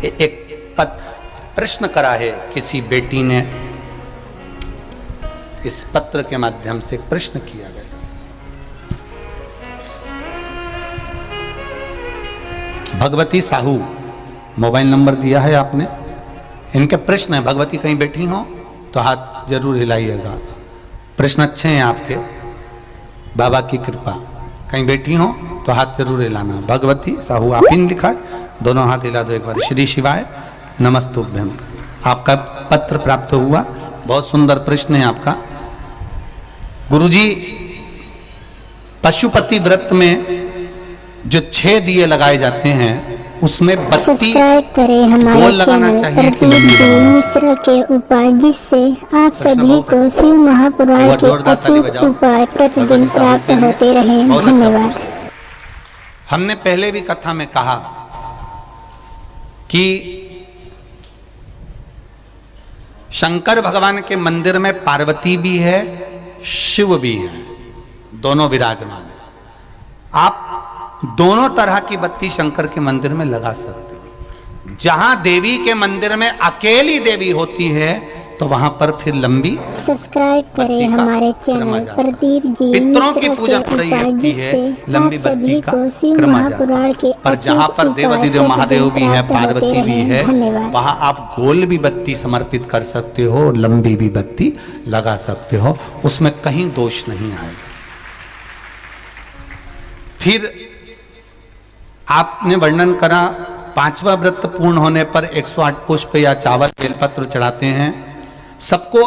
एक प्रश्न करा है किसी बेटी ने, इस पत्र के माध्यम से एक प्रश्न किया गया। भगवती साहू मोबाइल नंबर दिया है आपने, इनके प्रश्न है। भगवती कहीं बैठी हो तो हाथ जरूर हिलाइएगा। प्रश्न अच्छे हैं आपके, बाबा की कृपा। कहीं बैठी हो तो हाथ जरूर हिलाना। भगवती साहू आप ही ने लिखा है, दोनों हाथ हिला दो एक बार। श्री शिवाय नमस्तुभ्यम। आपका पत्र प्राप्त हुआ, बहुत सुंदर प्रश्न है आपका। गुरुजी, पशुपति व्रत में जो 6 दिए लगाए जाते हैं उसमें बत्ती सब्सक्राइब करें हमारे चैनल प्रदीप मिश्र के उपाय, जिससे आप सभी को शिव महापुराण के अचूक उपाय प्रतिदिन प्राप्त होते रहें। धन्यवाद। हमने पहले भी कथा में कहा कि शंकर भगवान के मंदिर में पार्वती भी है, शिव भी है, दोनों विराजमान है। आप दोनों तरह की बत्ती शंकर के मंदिर में लगा सकते हो। जहां देवी के मंदिर में अकेली देवी होती है तो वहां पर फिर लंबी सब्सक्राइब करें हमारे चैनल प्रदीप जी पितरों की पूजा हो रही होती है, लंबी बत्ती का क्रम आ जाता है। पर जहां पर देवती देव महादेव भी है, पार्वती भी है, वहां आप गोल भी बत्ती समर्पित कर सकते हो, लंबी भी बत्ती लगा सकते हो, उसमें कहीं दोष नहीं आएगा। फिर आपने वर्णन करा 5वां व्रत पूर्ण होने पर 108 पुष्प या चावल बेलपत्र चढ़ाते हैं। सबको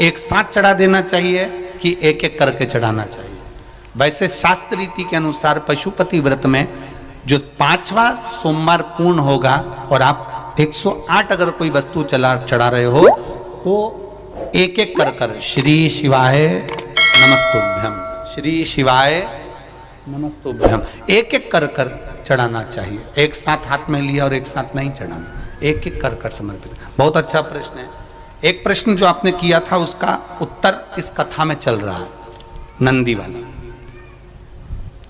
एक साथ चढ़ा देना चाहिए कि एक एक करके चढ़ाना चाहिए? वैसे शास्त्र रीति के अनुसार पशुपति व्रत में जो 5वां सोमवार पूर्ण होगा और आप 108 अगर कोई वस्तु चढ़ा रहे हो तो एक एक कर श्री शिवाय नमस्तुभ्यम, श्री शिवाय नमस्तुभ्यम एक एक कर चढ़ाना चाहिए। एक साथ हाथ में लिया और एक साथ नहीं चढ़ाना, एक एक कर समर्पित। बहुत अच्छा प्रश्न है। एक प्रश्न जो आपने किया था उसका उत्तर इस कथा में चल रहा है, नंदी वाला।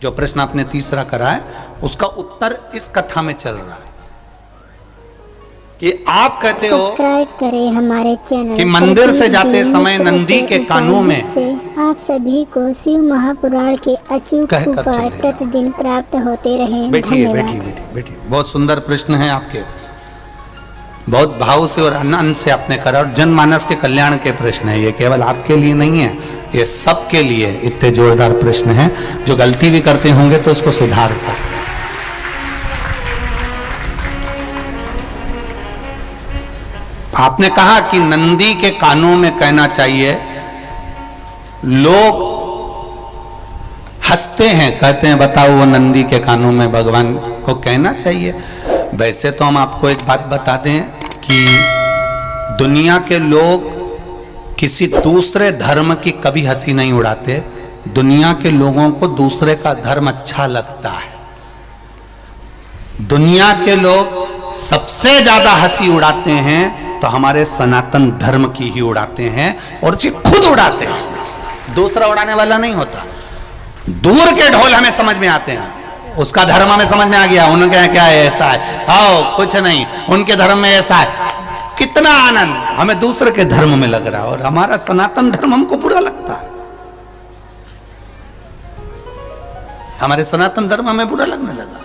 जो प्रश्न आपने तीसरा करा है उसका उत्तर इस कथा में चल रहा है कि आप कहते हो सब्सक्राइब करें हमारे चैनल कि मंदिर से जाते समय नंदी के कानों में आप सभी को शिव महापुराण के अचूक उपाय प्रतिदिन प्राप्त होते रहें। बैठिए बैठिए बैठिए। बहुत सुंदर प्रश्न है आपके, बहुत भाव से और आनंद से आपने करा और जनमानस के कल्याण के प्रश्न है। ये केवल आपके लिए नहीं है, ये सबके लिए इतने जोरदार प्रश्न है। जो गलती भी करते होंगे तो उसको सुधार सकते। आपने कहा कि नंदी के कानों में कहना चाहिए। लोग हंसते हैं, कहते हैं बताओ वो नंदी के कानों में भगवान को कहना चाहिए। वैसे तो हम आपको एक बात बता दें कि दुनिया के लोग किसी दूसरे धर्म की कभी हंसी नहीं उड़ाते। दुनिया के लोगों को दूसरे का धर्म अच्छा लगता है। दुनिया के लोग सबसे ज्यादा हंसी उड़ाते हैं तो हमारे सनातन धर्म की ही उड़ाते हैं और जी खुद उड़ाते हैं, दूसरा उड़ाने वाला नहीं होता। दूर के ढोल हमें समझ में आते हैं, उसका धर्म हमें समझ में आ गया, उनके क्या है ऐसा है, आओ कुछ नहीं, उनके धर्म में ऐसा है। कितना आनंद हमें दूसरे के धर्म में लग रहा है और हमारा सनातन धर्म हमको बुरा लगता है। हमारे सनातन धर्म हमें बुरा लगने लगा।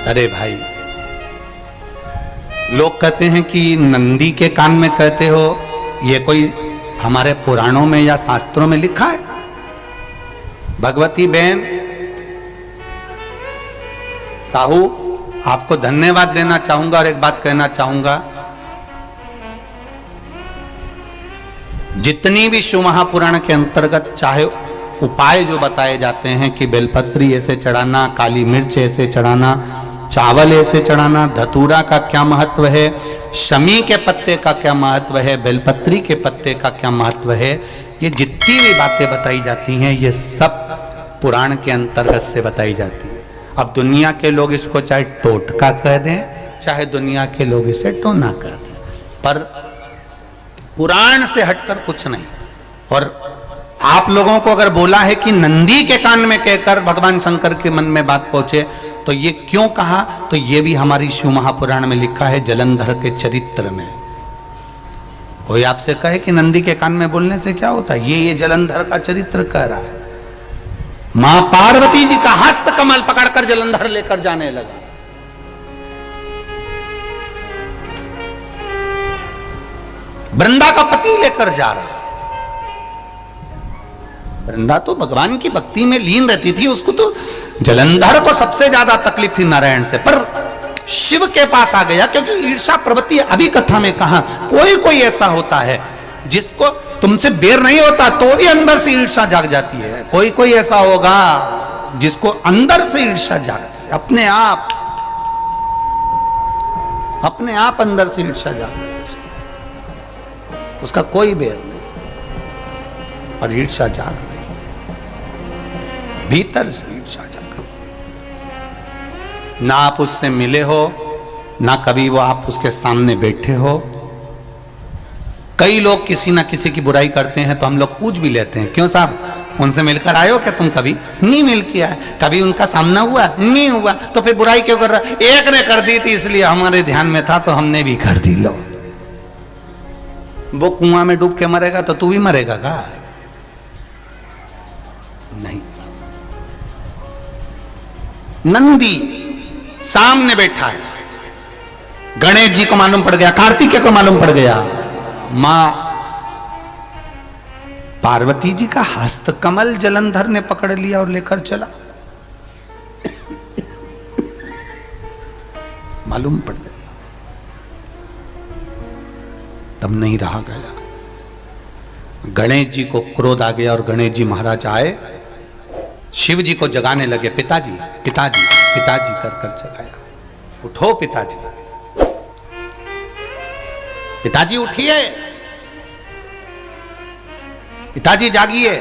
अरे भाई, लोग कहते हैं कि नंदी के कान में कहते हो, ये कोई हमारे पुराणों में या शास्त्रों में लिखा है? भगवती बहन साहू, आपको धन्यवाद देना चाहूंगा और एक बात कहना चाहूंगा। जितनी भी शिव महापुराण के अंतर्गत चाहे उपाय जो बताए जाते हैं कि बेलपत्री ऐसे चढ़ाना, काली मिर्च ऐसे चढ़ाना, चावल ऐसे चढ़ाना, धतूरा का क्या महत्व है, शमी के पत्ते का क्या महत्व है, बेलपत्री के पत्ते का क्या महत्व है, ये जितनी भी बातें बताई जाती हैं ये सब पुराण के अंतर्गत से बताई जाती है। अब दुनिया के लोग इसको चाहे टोटका कह दें, चाहे दुनिया के लोग इसे टोना कह दें, पर पुराण से हटकर कुछ नहीं। और आप लोगों को अगर बोला है कि नंदी के कान में कहकर भगवान शंकर के मन में बात पहुंचे, तो ये क्यों कहा? तो ये भी हमारी शिव महापुराण में लिखा है, जलंधर के चरित्र में। कोई आपसे कहे कि नंदी के कान में बोलने से क्या होता है, ये जलंधर का चरित्र कह रहा है। मां पार्वती जी का हस्त कमल पकड़कर जलंधर लेकर जाने लगा। वृंदा का पति लेकर जा रहा। वृंदा तो भगवान की भक्ति में लीन रहती थी, उसको तो जलंधर को सबसे ज्यादा तकलीफ थी नारायण से, पर शिव के पास आ गया क्योंकि ईर्षा प्रवृत्ति। अभी कथा में कहा कोई कोई ऐसा होता है जिसको तुमसे बेर नहीं होता तो भी अंदर से ईर्षा जाग जाती है। कोई कोई ऐसा होगा जिसको अंदर से ईर्षा जागती है, अपने आप अंदर से ईर्षा जागती है, उसका कोई बेर नहीं, और ईर्षा जाग रही, भीतर से ईर्षा जाग। ना आप उससे मिले हो, ना कभी वो आप उसके सामने बैठे हो। कई लोग किसी ना किसी की बुराई करते हैं तो हम लोग पूछ भी लेते हैं, क्यों साहब उनसे मिलकर आए हो क्या तुम? कभी नहीं मिल किया, कभी उनका सामना हुआ नहीं हुआ, तो फिर बुराई क्यों कर रहा? एक ने कर दी थी इसलिए हमारे ध्यान में था तो हमने भी कर दी। लो, वो कुआं में डूब के मरेगा तो तू भी मरेगा का? नहीं। नंदी सामने बैठा है, गणेश जी को मालूम पड़ गया, कार्तिकेय को मालूम पड़ गया, मां पार्वती जी का हस्त कमल जलंधर ने पकड़ लिया और लेकर चला। मालूम पड़ गया, तब नहीं रहा गया। गणेश जी को क्रोध आ गया और गणेश जी महाराज आए, शिव जी को जगाने लगे। पिताजी पिताजी पिताजी कर कर जगाया। उठो पिताजी, पिताजी उठिए, पिताजी जागिए।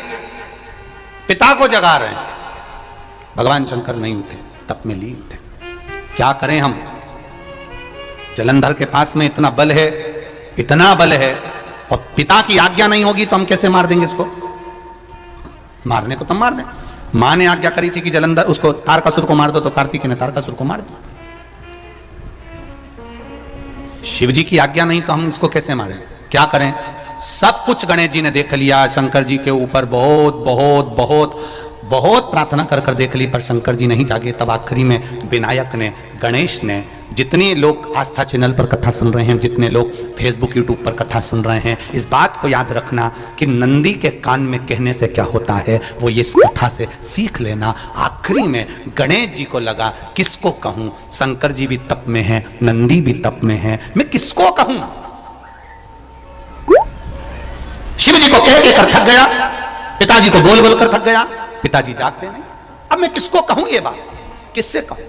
पिता को जगा रहे हैं। भगवान शंकर नहीं उठे, तप में लीन थे। क्या करें हम? जलंधर के पास में इतना बल है, इतना बल है, और पिता की आज्ञा नहीं होगी तो हम कैसे मार देंगे इसको? मारने को तो मार दें। मां ने आज्ञा करी थी कि जलंधर उसको तारकासुर को मार दो, तो कार्तिकेय ने तारकासुर को मार दिया। शिव जी की आज्ञा नहीं तो हम इसको कैसे मारें? क्या करें? सब कुछ गणेश जी ने देख लिया, शंकर जी के ऊपर बहुत बहुत बहुत बहुत प्रार्थना कर कर देख ली, पर शंकर जी नहीं जागे। तब आखिरी में विनायक ने, गणेश ने, जितने लोग आस्था चैनल पर कथा सुन रहे हैं, जितने लोग फेसबुक यूट्यूब पर कथा सुन रहे हैं, इस बात को याद रखना कि नंदी के कान में कहने से क्या होता है वो ये इस कथा से सीख लेना। आखिरी में गणेश जी को लगा किसको कहूं, शंकर जी भी तप में है, नंदी भी तप में है, मैं किसको कहूं? शिव जी को कह के कर थक गया, पिताजी को बोल बोल कर थक गया, पिताजी जागते नहीं। अब मैं किसको कहूं ये बात, किससे कहूं?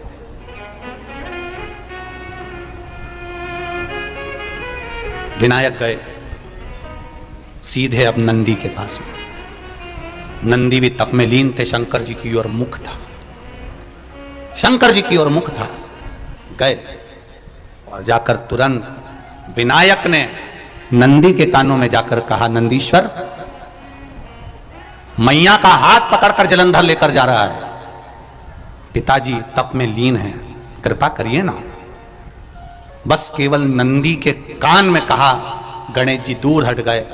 विनायक गए सीधे अब नंदी के पास में। नंदी भी तप में लीन थे, शंकर जी की ओर मुख था, शंकर जी की ओर मुख था। गए और जाकर तुरंत विनायक ने नंदी के कानों में जाकर कहा, नंदीश्वर, मैया का हाथ पकड़कर जलंधर लेकर जा रहा है, पिताजी तप में लीन है, कृपा करिए ना। बस केवल नंदी के कान में कहा, गणेश जी दूर हट गए।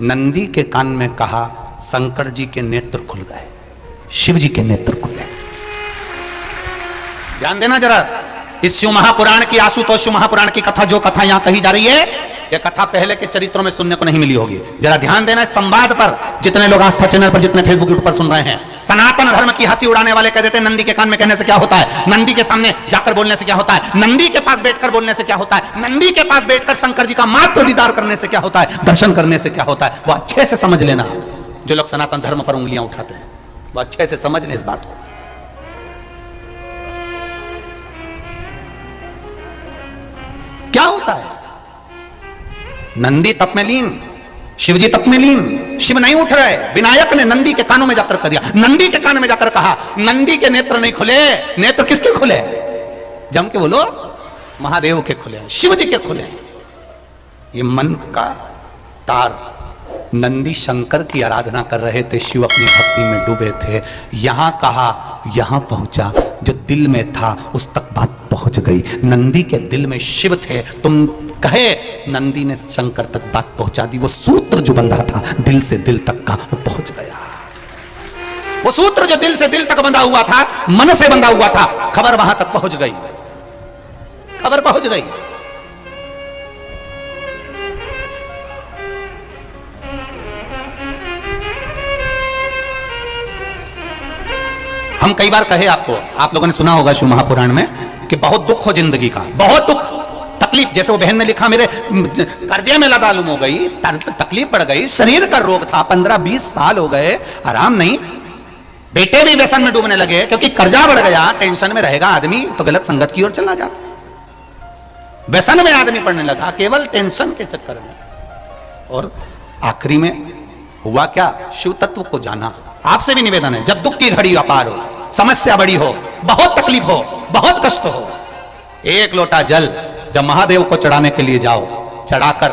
नंदी के कान में कहा, शंकर जी के नेत्र खुल गए, शिव जी के नेत्र खुले। ध्यान देना जरा, इस शिव महापुराण की, आशुतोष शिव महापुराण की कथा, जो कथा यहां कही जा रही है, यह कथा पहले के चरित्रों में सुनने को नहीं मिली होगी। जरा ध्यान देना इस संवाद पर। जितने लोग आस्था चैनल पर, जितने फेसबुक यूट्यूब पर सुन रहे हैं, सनातन धर्म की हंसी उड़ाने वाले कह देते हैं नंदी के कान में कहने से क्या होता है, नंदी के सामने जाकर बोलने से क्या होता है, नंदी के पास बैठकर बोलने से क्या होता है, नंदी के पास बैठकर शंकर जी का मात्र दीदार करने से क्या होता है, दर्शन करने से क्या होता है। वो अच्छे से समझ लेना। जो लोग सनातन धर्म पर उंगलियां उठाते हैं वो अच्छे से समझ लें इस बात को। क्या होता है? नंदी तप में लीन, शिव जी तप में लीन, शिव नहीं उठ रहे। विनायक ने नंदी के कानों में जाकर कर दिया, नंदी के कान में जाकर कहा, नंदी के नेत्र नहीं खुले। नेत्र किसके खुले? जम के बोलो, महादेव के खुले, शिव जी के खुले। ये मन का तार नंदी शंकर की आराधना कर रहे थे, शिव अपनी भक्ति में डूबे थे। यहां कहा, यहां पहुंचा, जो दिल में था उस तक बात पहुंच गई। नंदी के दिल में शिव थे, तुम कहे नंदी ने शंकर तक बात पहुंचा दी। वो सूत्र जो बंधा था दिल से दिल तक का, वो पहुंच गया। वो सूत्र जो दिल से दिल तक बंधा हुआ था, मन से बंधा हुआ था, खबर वहां तक पहुंच गई, खबर पहुंच गई। हम कई बार कहे आपको, आप लोगों ने सुना होगा शिव महापुराण में कि बहुत दुख हो जिंदगी का, बहुत दुख, तकलीफ। जैसे वो बहन ने लिखा, मेरे कर्जे में लदालुम हो गई, तकलीफ पड़ गई, शरीर का रोग था, 15-20 साल हो गए, आराम नहीं। बेटे भी व्यसन में डूबने लगे क्योंकि कर्जा बढ़ गया। टेंशन में रहेगा आदमी तो गलत संगत की ओर चला जाता। व्यसन में आदमी पड़ने लगा केवल टेंशन के चक्कर में। और आखिरी में हुआ क्या, शिव तत्व को जाना। आपसे भी निवेदन है, जब दुख की घड़ी अपार हो, समस्या बड़ी हो, बहुत तकलीफ हो, बहुत कष्ट हो, एक लोटा जल जब महादेव को चढ़ाने के लिए जाओ, चढ़ाकर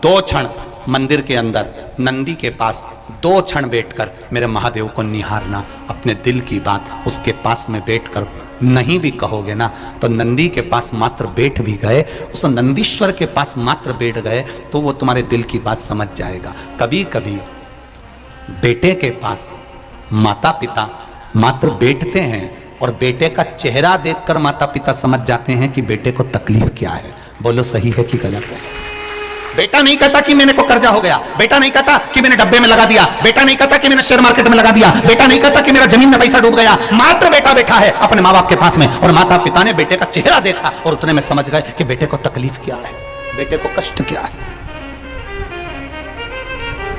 2 क्षण मंदिर के अंदर नंदी के पास 2 क्षण बैठकर मेरे महादेव को निहारना। अपने दिल की बात उसके पास में बैठकर नहीं भी कहोगे ना, तो नंदी के पास मात्र बैठ भी गए, उस नंदीश्वर के पास मात्र बैठ गए तो वो तुम्हारे दिल की बात समझ जाएगा। कभी कभी बेटे के पास माता पिता मात्र बैठते हैं और बेटे का चेहरा देखकर माता पिता समझ जाते हैं कि बेटे को तकलीफ क्या है। बोलो सही है कि गलत है? बेटा नहीं कहता कि मैंने को कर्जा हो गया, बेटा नहीं कहता कि मैंने डब्बे में लगा दिया, बेटा नहीं कहता कि मैंने शेयर मार्केट में लगा दिया, बेटा नहीं कहता कि मेरा जमीन में पैसा डूब गया। मात्र बेटा बैठा है अपने माँ बाप के पास में और माता पिता ने बेटे का चेहरा देखा और उतने में समझ गए कि बेटे को तकलीफ क्या है, बेटे को कष्ट क्या है,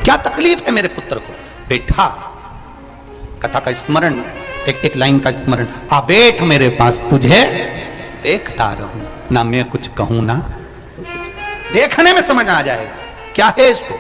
क्या तकलीफ है मेरे पुत्र को। बेटा, कथा का स्मरण, एक लाइन का स्मरण, आ बैठ मेरे पास, तुझे देखता रहूं, ना मैं कुछ कहूं ना। देखने में समझ आ जाएगा क्या है इसको।